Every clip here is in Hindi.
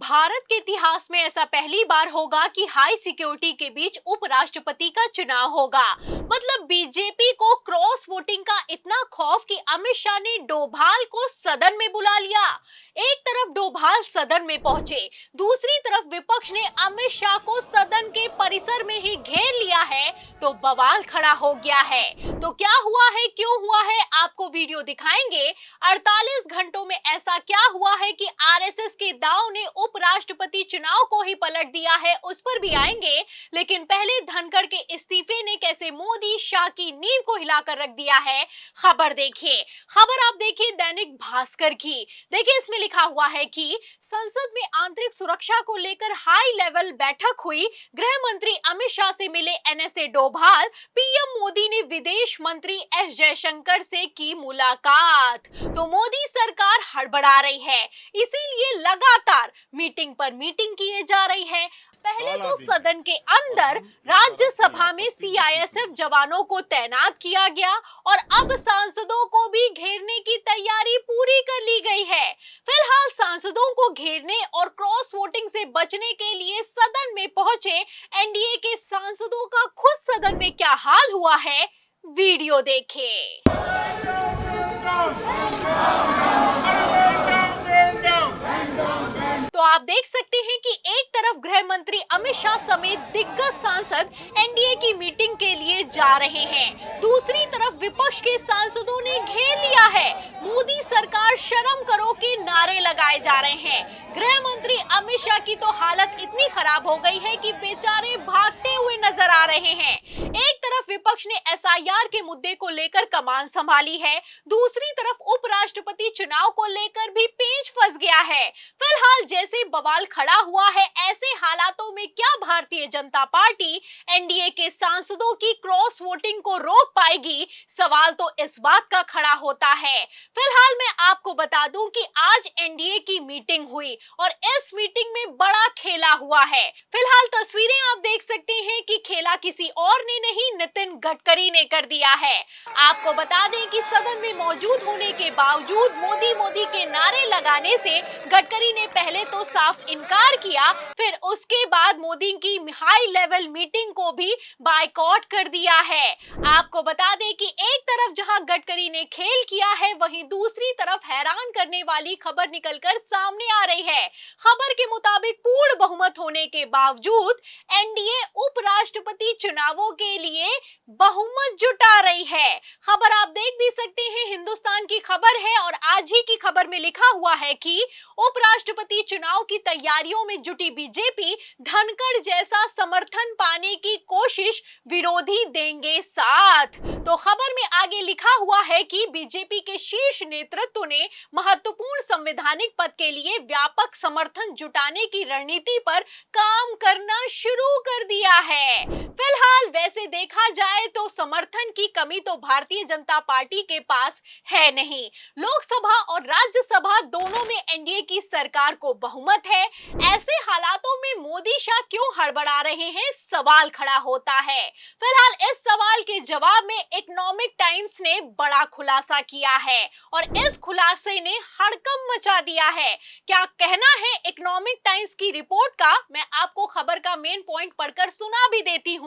भारत के इतिहास में ऐसा पहली बार होगा कि हाई सिक्योरिटी के बीच उपराष्ट्रपति का चुनाव होगा। मतलब बीजेपी को क्रॉस वोटिंग का इतना खौफ कि अमित शाह ने डोभाल को सदन में बुला लिया। एक तरफ डोभाल सदन में पहुंचे, दूसरी तरफ विपक्ष ने अमित शाह को सदन के परिसर में ही घेर लिया है, तो बवाल खड़ा हो गया है। तो क्या हुआ है, क्यों हुआ है, आपको वीडियो दिखाएंगे। 48 घंटों में ऐसा क्या हुआ है कि आरएसएस के दांव ने उपराष्ट्रपति चुनाव को ही पलट दिया है, उस पर भी आएंगे। लेकिन पहले धनखड़ के इस्तीफे ने कैसे मोदी शाह की नींव को हिलाकर रख दिया है, खबर देखिए। खबर आप देखिए दैनिक भास्कर की। देखिए इसमें लिखा हुआ है कि संसद में आंतरिक सुरक्षा को लेकर हाई लेवल बैठक हुई। गृह मंत्री अमित शाह से मिले एनएसए डोभाल। पीएम मोदी ने विदेश मंत्री एस जयशंकर से की मुलाकात। तो मोदी सरकार हड़बड़ा रही है, इसीलिए लगातार मीटिंग पर मीटिंग किए जा रही है। पहले तो सदन के अंदर राज्यसभा में सीआईएसएफ जवानों को तैनात किया गया और अब सांसदों को भी घेरने की तैयारी पूरी कर ली गई है। फिलहाल सांसदों को घेरने और क्रॉस वोटिंग से बचने के लिए सदन में पहुंचे एनडीए के सांसदों का खुद सदन में क्या हाल हुआ है, वीडियो देखें। तो आप देख सकते हैं कि एक तरफ गृह मंत्री अमित शाह समेत दिग्गज सांसद एनडीए की मीटिंग के लिए जा रहे हैं, दूसरी तरफ विपक्ष के सांसदों ने घेर लिया है। मोदी सरकार शर्म करो के नारे लगाए जा रहे हैं। गृह मंत्री अमित शाह की तो हालत इतनी खराब हो गई है कि बेचारे भागते हुए नजर आ रहे हैं। एक तरफ विपक्ष ने एसआईआर के मुद्दे को लेकर कमान संभाली है, दूसरी तरफ उपराष्ट्रपति चुनाव को लेकर भी पेच फंस गया है। फिलहाल जैसे बवाल खड़ा हुआ है, ऐसे हालातों में क्या भारतीय जनता पार्टी एनडीए के सांसदों की क्रॉस वोटिंग को रोक पाएगी, सवाल तो इस बात का खड़ा होता है। फिलहाल मैं आपको बता दूं कि आज एनडीए की मीटिंग हुई और इस मीटिंग में बड़ा खेला हुआ है। फिलहाल तस्वीरें आप देख सकते हैं कि खेला किसी और ने नहीं, नितिन गडकरी ने कर दिया है। आपको बता दें कि सदन में मौजूद होने के बावजूद मोदी मोदी के नारे लगाने से गडकरी ने पहले तो साफ इनकार किया, फिर उसके बाद मोदी की हाई लेवल मीटिंग को भी बायकॉट कर दिया है। आपको बता दें कि एक तरफ जहां गडकरी ने खेल किया है, वहीं दूसरी तरफ हैरान करने वाली खबर निकलकर सामने आ रही है। खबर के मुताबिक पूर्ण बहुमत होने के बावजूद एनडीए उपराष्ट्रपति चुनावों के लिए बहुमत जुटा रही है। खबर आप देख भी सकते हैं, हिंदुस्तान की खबर है और आज ही की खबर में लिखा हुआ है कि उपराष्ट्रपति चुनाव की तैयारियों में जुटी बीजेपी, धनखड़ जैसा समर्थन पाने की कोशिश, विरोधी देंगे साथ। तो खबर में आगे लिखा हुआ है कि बीजेपी के शीर्ष नेतृत्व ने महत्वपूर्ण संवैधानिक पद के लिए व्यापक समर्थन जुटाने की रणनीति पर काम करना शुरू कर दिया है। फिलहाल वैसे देखा जाए तो समर्थन की कमी तो भारतीय जनता पार्टी के पास है नहीं। लोकसभा और राज्यसभा दोनों में एनडीए की सरकार को बहुमत है। ऐसे हालातों में मोदी शाह क्यों हड़बड़ा रहे हैं, सवाल खड़ा होता है। फिलहाल इस सवाल के जवाब में इकोनॉमिक टाइम्स ने बड़ा खुलासा किया है और इस खुलासे ने हड़कंप मचा दिया है। क्या कहना है इकोनॉमिक टाइम्स की रिपोर्ट का, मैं आपको खबर का मेन पॉइंट पढ़कर सुना भी देती हूं।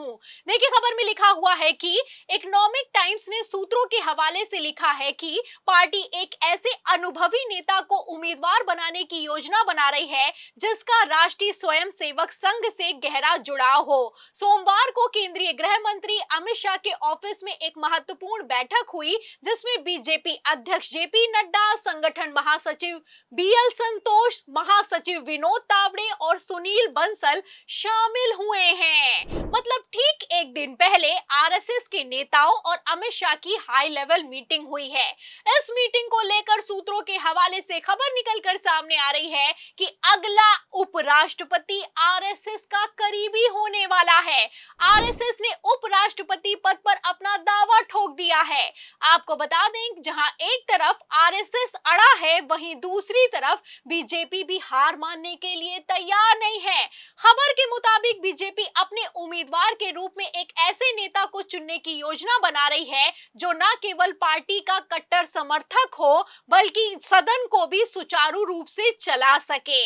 देखिए खबर में लिखा हुआ है कि इकोनॉमिक टाइम्स ने सूत्रों के हवाले से लिखा है कि पार्टी एक ऐसे अनुभवी नेता को उम्मीदवार बनाने की योजना बना रही है जिसका राष्ट्रीय स्वयंसेवक संघ से गहरा जुड़ाव हो। सोमवार को केंद्रीय गृह मंत्री अमित शाह के ऑफिस में एक महत्वपूर्ण बैठक हुई, जिसमें बीजेपी अध्यक्ष जेपी नड्डा, संगठन महासचिव बीएल संतोष, महासचिव विनोद तावड़े और सुनील बंसल शामिल हुए हैं। मतलब ठीक एक दिन पहले आरएसएस के नेताओं और अमित शाह की हाई लेवल मीटिंग हुई है। इस मीटिंग को लेकर सूत्रों के हवाले से खबर निकलकर सामने आ रही है कि अगला उपराष्ट्रपति आरएसएस का करीबी होने वाला वाला है। आरएसएस ने उपराष्ट्रपति पद पर अपना दावा ठोक दिया है। आपको बता दें, जहां एक तरफ आरएसएस अड़ा है, वहीं दूसरी तरफ बीजेपी भी हार मानने के लिए तैयार नहीं है। खबर के मुताबिक बीजेपी अपने उम्मीदवार के रूप में एक ऐसे नेता को चुनने की योजना बना रही है जो न केवल पार्टी का कट्टर समर्थक हो, बल्कि सदन को भी सुचारू रूप से चला सके।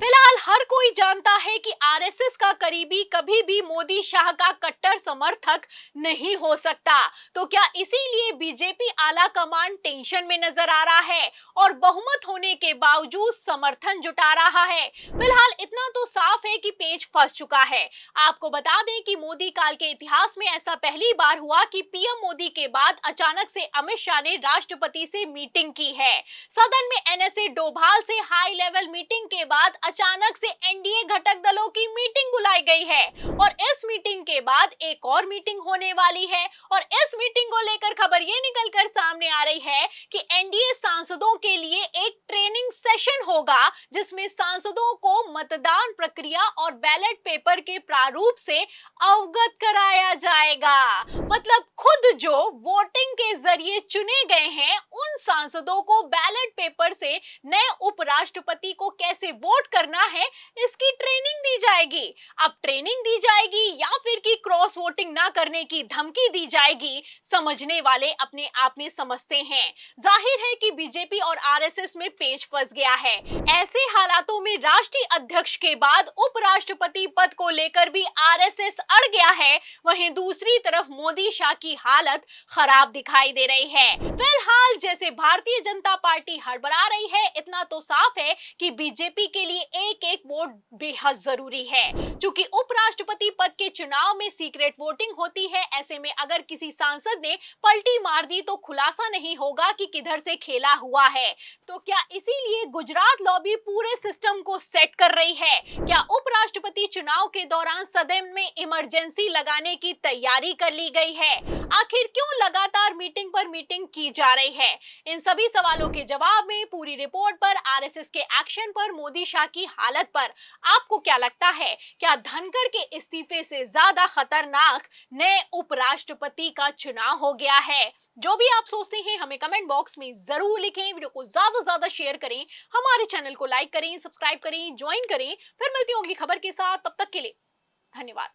फिलहाल हर कोई जानता है कि आरएसएस का करीबी कभी भी मोदी शाह का कट्टर समर्थक नहीं हो सकता। तो क्या इसीलिए बीजेपी आला कमान टेंशन में नजर आ रहा है और बहुमत होने के बावजूद समर्थन जुटा रहा है? फिलहाल इतना तो साफ है कि पेच फंस चुका है। आपको बता दें कि मोदी काल के इतिहास में ऐसा पहली बार हुआ कि पीएम मोदी के बाद अचानक से अमित शाह ने राष्ट्रपति से मीटिंग की है। सदन में एनएसए डोभाल से हाई लेवल मीटिंग के बाद अचानक से एनडीए घटक दलों की मीटिंग बुलाई गई है और इस मीटिंग के बाद एक और मीटिंग होने वाली है। और इस मीटिंग को लेकर खबर ये निकलकर सामने आ रही है कि एनडीए सांसदों के लिए एक ट्रेनिंग सेशन होगा, जिसमें सांसदों को मतदान प्रक्रिया और बैलेट पेपर के प्रारूप से अवगत कराया जाएगा। मतलब खुद जो वोटिंग के जरिए चुने गए हैं, उन सांसदों को बैलेट पेपर से नए उपराष्ट्रपति को कैसे वोट करना है, इसकी ट्रेनिंग दी जाएगी। अब ट्रेनिंग दी जाएगी या फिर की क्रॉस वोटिंग ना करने की धमकी दी जाएगी, समझने वाले अपने आप में समझते हैं। जाहिर है कि बीजेपी और आरएसएस में पेच फंस गया है। ऐसे हालातों में राष्ट्रीय अध्यक्ष के बाद उपराष्ट्रपति पद को लेकर भी आरएसएस अड़ गया है। वहीं दूसरी तरफ मोदी शाह की हालत खराब दिखाई दे रही है। फिलहाल जैसे भारतीय जनता पार्टी हड़बड़ा रही है, इतना तो साफ है कि बीजेपी के लिए एक एक वोट बेहद जरूरी है। क्योंकि उपराष्ट्रपति पद के चुनाव में सीक्रेट वोटिंग होती है। ऐसे में अगर किसी सांसद ने पलटी मार दी तो खुलासा नहीं होगा कि किधर से खेला हुआ है। तो क्या इसीलिए गुजरात लॉबी पूरे सिस्टम को सेट कर रही है? क्या उपराष्ट्रपति चुनाव के दौरान सदन में इमरजेंसी लगाने की तैयारी कर ली गई है? आखिर क्यों लगातार मीटिंग पर मीटिंग की जा रही है? इन सभी सवालों के जवाब में, पूरी रिपोर्ट पर, आरएसएस के एक्शन पर, मोदी शाह की हालत पर आपको क्या लगता है? क्या धनखड़ के इस्तीफे से ज्यादा खतरनाक नए उपराष्ट्रपति का चुनाव हो गया है? जो भी आप सोचते हैं हमें कमेंट बॉक्स में जरूर लिखें। वीडियो को ज्यादा से ज्यादा शेयर करें, हमारे चैनल को लाइक करें, सब्सक्राइब करें, ज्वाइन करें। फिर मिलती होगी खबर के साथ, तब तक के लिए धन्यवाद।